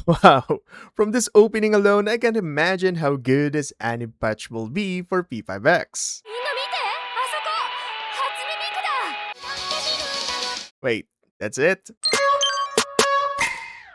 Wow, from this opening alone, I can imagine how good this anime patch will be for P5X. みんな見てあそこ初音ミクだ Wait, that's it?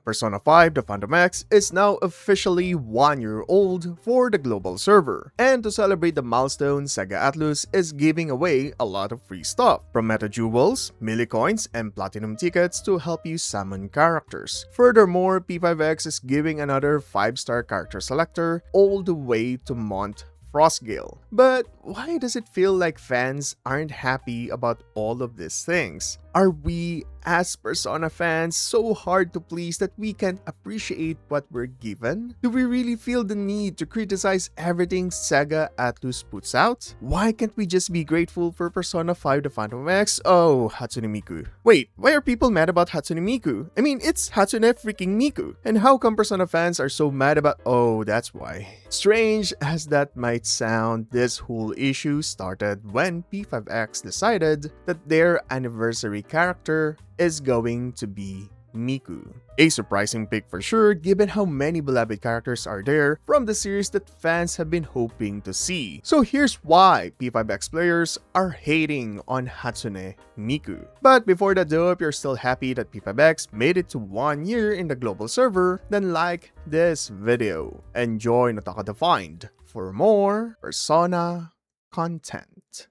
Persona 5 The Phantom X is now officially 1 year old for the global server, and to celebrate the milestone, Sega Atlus is giving away a lot of free stuff, from meta jewels, millicoins, and platinum tickets to help you summon characters. Furthermore, P5X is giving another 5-star character selector all the way to Mont Frostgale. But why does it feel like fans aren't happy about all of these things? Are we, as Persona fans, so hard to please that we can't appreciate what we're given? Do we really feel the need to criticize everything Sega Atlus puts out? Why can't we just be grateful for Persona 5 The Phantom X? Oh, Hatsune Miku. Wait, why are people mad about Hatsune Miku? I mean, it's Hatsune freaking Miku. And how come Persona fans are so mad about— oh, that's why. Strange as that might sound, this whole issue started when P5X decided that their anniversary character is going to be Miku. A surprising pick for sure, given how many beloved characters are there from the series that fans have been hoping to see. So here's why P5X players are hating on Hatsune Miku. But before that though, if you're still happy that P5X made it to 1 year in the global server, then like this video and join Otaku Defined for more Persona content.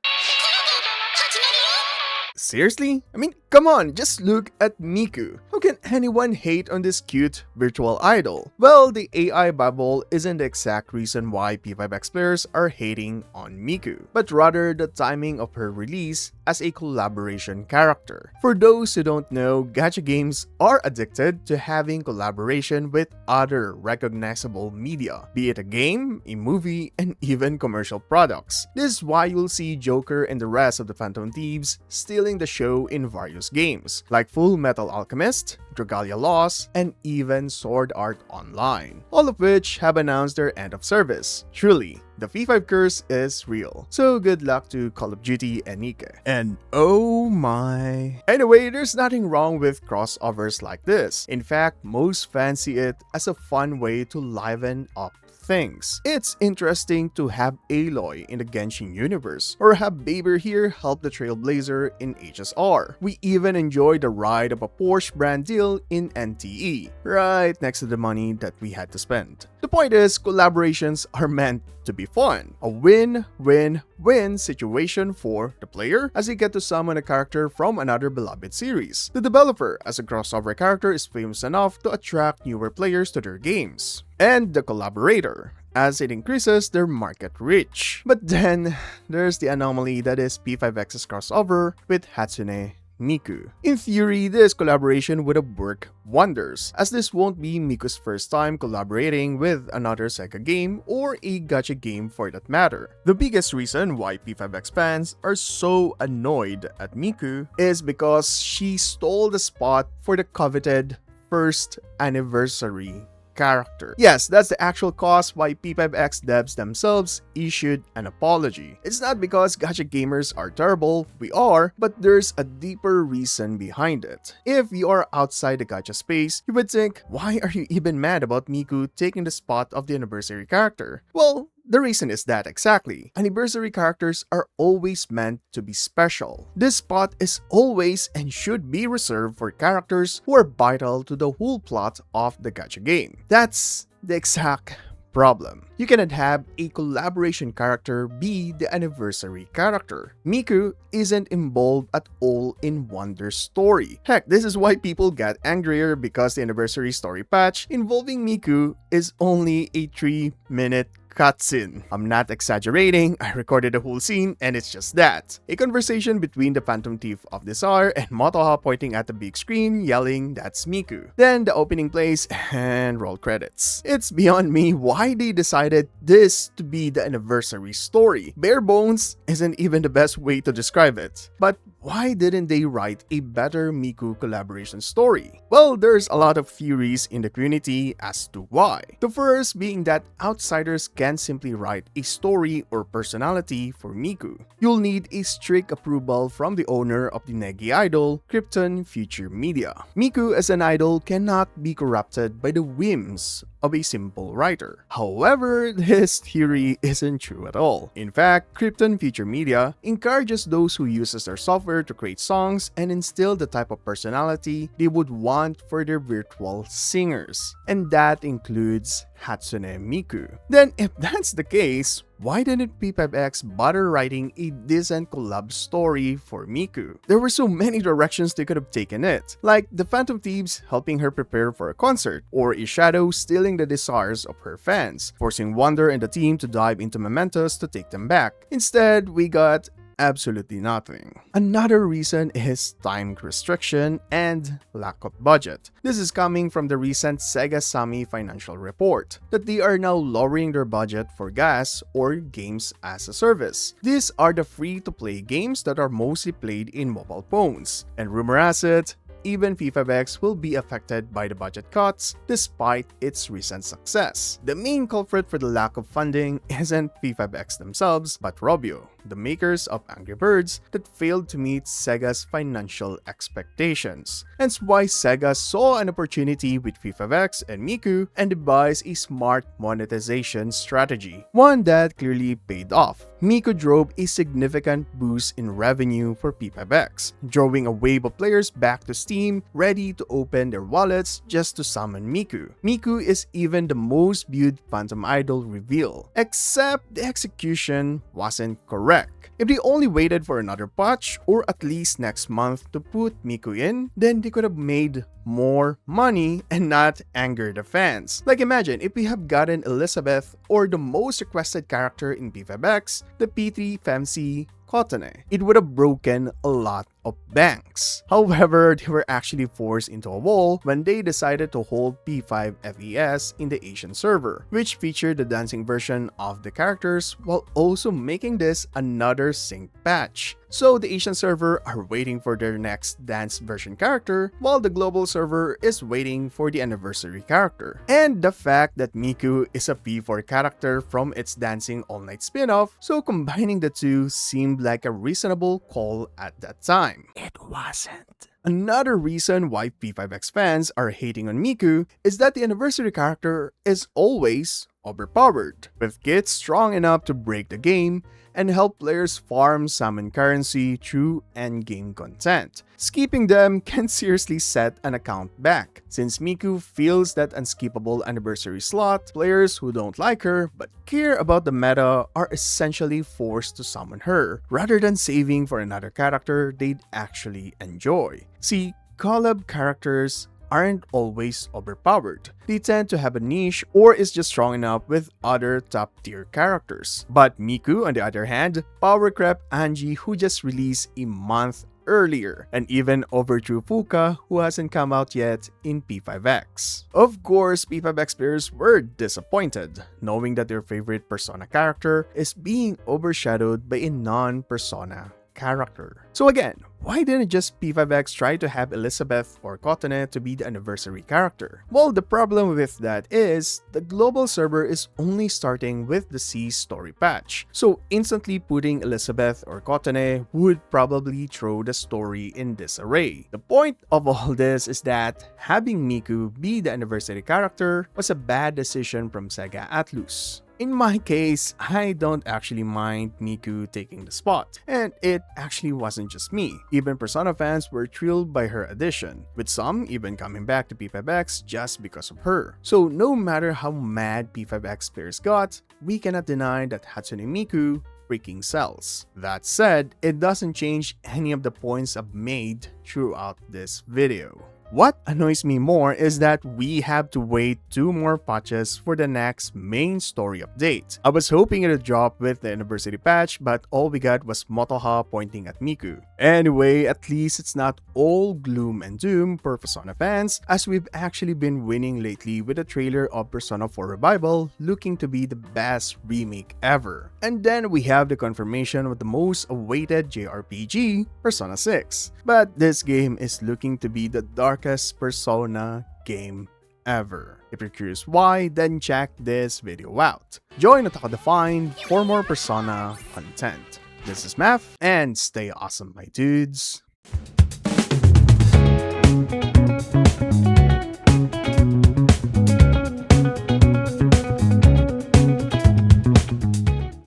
Seriously? I mean, come on, just look at Miku. How can anyone hate on this cute virtual idol? Well, the AI bubble isn't the exact reason why P5X players are hating on Miku, but rather the timing of her release as a collaboration character. For those who don't know, gacha games are addicted to having collaboration with other recognizable media, be it a game, a movie, and even commercial products. This is why you'll see Joker and the rest of the Phantom Thieves stealing the show in various games, like Full Metal Alchemist, Dragalia Lost, and even Sword Art Online, all of which have announced their end of service. Truly, the P5 curse is real. So good luck to Call of Duty and Nika. And oh my. Anyway, there's nothing wrong with crossovers like this. In fact, most fans see it as a fun way to liven up things. It's interesting to have Aloy in the Genshin universe, or have Baber here help the Trailblazer in HSR. We even enjoyed the ride of a Porsche brand deal in NTE, right next to the money that we had to spend. The point is, collaborations are meant to be fun. A win-win-win situation for the player, as they get to summon a character from another beloved series. The developer, as a crossover character, is famous enough to attract newer players to their games. And the collaborator, as it increases their market reach. But then, there's the anomaly that is P5X's crossover with Hatsune Miku. In theory, this collaboration would have worked wonders, as this won't be Miku's first time collaborating with another Sega game or a gacha game for that matter. The biggest reason why P5X fans are so annoyed at Miku is because she stole the spot for the coveted first anniversary character. Yes, that's the actual cause why P5X devs themselves issued an apology. It's not because gacha gamers are terrible, we are, but there's a deeper reason behind it. If you are outside the gacha space, you would think, why are you even mad about Miku taking the spot of the anniversary character? Well, the reason is that exactly. Anniversary characters are always meant to be special. This spot is always and should be reserved for characters who are vital to the whole plot of the gacha game. That's the exact problem. You cannot have a collaboration character be the anniversary character. Miku isn't involved at all in Wonder's story. Heck, this is why people got angrier because the anniversary story patch involving Miku is only a 3-minute cutscene. I'm not exaggerating, I recorded the whole scene and it's just that. A conversation between the Phantom Thief of Desire and Motoha pointing at the big screen yelling, "That's Miku." Then the opening plays and roll credits. It's beyond me why they decided this to be the anniversary story. Bare bones isn't even the best way to describe it. But why didn't they write a better Miku collaboration story? Well, there's a lot of theories in the community as to why. The first being that outsiders can't simply write a story or personality for Miku. You'll need a strict approval from the owner of the Negi idol, Krypton Future Media. Miku as an idol cannot be corrupted by the whims of a simple writer. However, this theory isn't true at all. In fact, Krypton Future Media encourages those who uses their software to create songs and instill the type of personality they would want for their virtual singers. And that includes Hatsune Miku. Then if that's the case, why didn't P5X bother writing a decent collab story for Miku? There were so many directions they could have taken it, like the Phantom Thieves helping her prepare for a concert, or a shadow stealing the desires of her fans, forcing Wonder and the team to dive into mementos to take them back. Instead, we got absolutely nothing. Another reason is time restriction and lack of budget. This is coming from the recent Sega Sammy financial report that they are now lowering their budget for GaaS or games as a service. These are the free-to-play games that are mostly played in mobile phones. And rumor has it, even P5X will be affected by the budget cuts despite its recent success. The main culprit for the lack of funding isn't P5X themselves, but Robio, the makers of Angry Birds, that failed to meet Sega's financial expectations. Hence why Sega saw an opportunity with P5X and Miku and devised a smart monetization strategy, one that clearly paid off. Miku drove a significant boost in revenue for P5X, drawing a wave of players back to Steam ready to open their wallets just to summon Miku. Miku is even the most viewed Phantom Idol reveal, except the execution wasn't correct. If they only waited for another patch or at least next month to put Miku in, then they could have made more money and not anger the fans. Like imagine if we have gotten Elizabeth or the most requested character in P5X, the P3 Kotane. It would have broken a lot of banks. However, they were actually forced into a wall when they decided to hold P5FES in the Asian server, which featured the dancing version of the characters while also making this another sync patch. So the Asian server are waiting for their next dance version character, while the global server is waiting for the anniversary character. And the fact that Miku is a P4 character from its Dancing All Night spin-off, so combining the two seemed like a reasonable call at that time. It wasn't. Another reason why P5X fans are hating on Miku is that the anniversary character is always overpowered, with kits strong enough to break the game and help players farm summon currency through endgame content. Skipping them can seriously set an account back, since Miku fills that unskippable anniversary slot. Players who don't like her but care about the meta are essentially forced to summon her, rather than saving for another character they'd actually enjoy. See, collab characters aren't always overpowered. They tend to have a niche or is just strong enough with other top tier characters. But Miku, on the other hand, power crept Angie, who just released a month earlier, and even overthrew Fuka, who hasn't come out yet in P5X. Of course, P5X players were disappointed, knowing that their favorite Persona character is being overshadowed by a non-Persona character. So again, why didn't just P5X try to have Elizabeth or Kotane to be the anniversary character? Well, the problem with that is the global server is only starting with the C story patch, so instantly putting Elizabeth or Kotane would probably throw the story in disarray. The point of all this is that having Miku be the anniversary character was a bad decision from Sega Atlus. In my case, I don't actually mind Miku taking the spot, and it actually wasn't just me. Even Persona fans were thrilled by her addition, with some even coming back to P5X just because of her. So no matter how mad P5X players got, we cannot deny that Hatsune Miku freaking sells. That said, it doesn't change any of the points I've made throughout this video. What annoys me more is that we have to wait 2 more patches for the next main story update. I was hoping it would drop with the anniversary patch, but all we got was Motoha pointing at Miku. Anyway, at least it's not all gloom and doom for Persona fans, as we've actually been winning lately with a trailer of Persona 4 Revival looking to be the best remake ever. And then we have the confirmation of the most awaited JRPG, Persona 6. But this game is looking to be the darkest Persona game ever. If you're curious why, then check this video out. Join Otaku Define for more Persona content. This is Math, and stay awesome, my dudes.